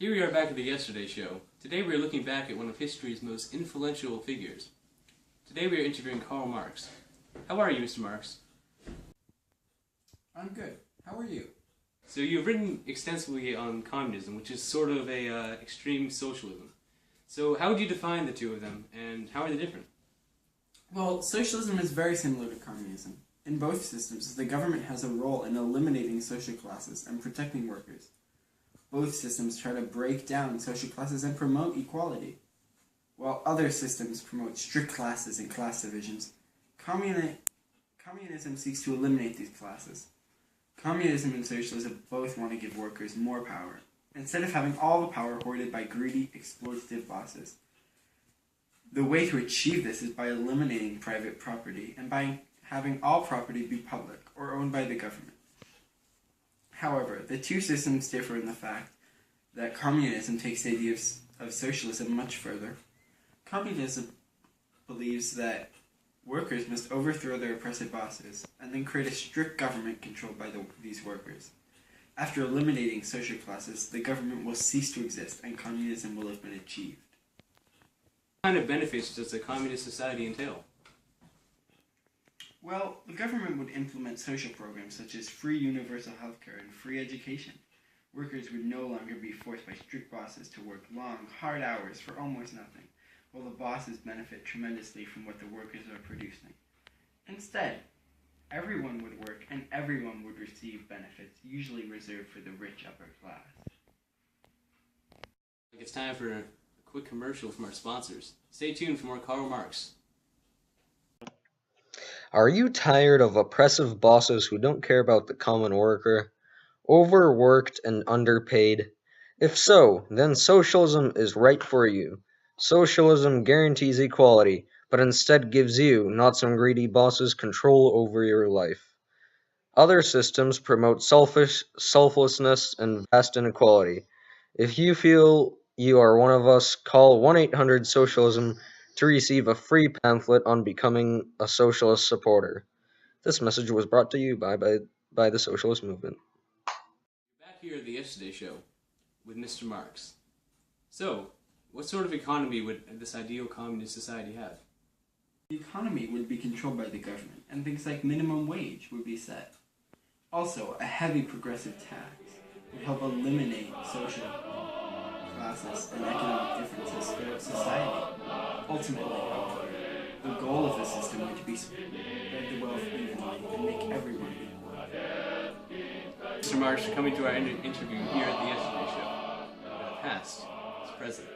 Here we are back at the Yesterday Show. Today we are looking back at one of history's most influential figures. Today we are interviewing Karl Marx. How are you, Mr. Marx? I'm good. How are you? So you've written extensively on communism, which is sort of a extreme socialism. So how would you define the two of them, and how are they different? Well, socialism is very similar to communism. In both systems, the government has a role in eliminating social classes and protecting workers. Both systems try to break down social classes and promote equality. While other systems promote strict classes and class divisions, communism seeks to eliminate these classes. Communism and socialism both want to give workers more power, instead of having all the power hoarded by greedy, exploitative bosses. The way to achieve this is by eliminating private property and by having all property be public or owned by the government. However, the two systems differ in the fact that communism takes the idea of socialism much further. Communism believes that workers must overthrow their oppressive bosses and then create a strict government controlled by these workers. After eliminating social classes, the government will cease to exist and communism will have been achieved. What kind of benefits does a communist society entail? Well, the government would implement social programs such as free universal healthcare and free education. Workers would no longer be forced by strict bosses to work long, hard hours for almost nothing, while the bosses benefit tremendously from what the workers are producing. Instead, everyone would work and everyone would receive benefits usually reserved for the rich upper class. It's time for a quick commercial from our sponsors. Stay tuned for more Karl Marx. Are you tired of oppressive bosses who don't care about the common worker? Overworked and underpaid? If so, then socialism is right for you. Socialism guarantees equality, but instead gives you, not some greedy bosses, control over your life. Other systems promote selflessness and vast inequality. If you feel you are one of us, call 1-800-SOCIALISM to receive a free pamphlet on becoming a socialist supporter. This message was brought to you by the socialist movement. We're back here at the Yesterday Show with Mr. Marx. So, what sort of economy would this ideal communist society have? The economy would be controlled by the government, and things like minimum wage would be set. Also, a heavy progressive tax would help eliminate social classes and economic differences throughout society. Ultimately, however, the goal of the system would be to spread the wealth evenly and make everyone equal. Mr. Marx, for coming to our interview here at the Yesterday Show. The past is present.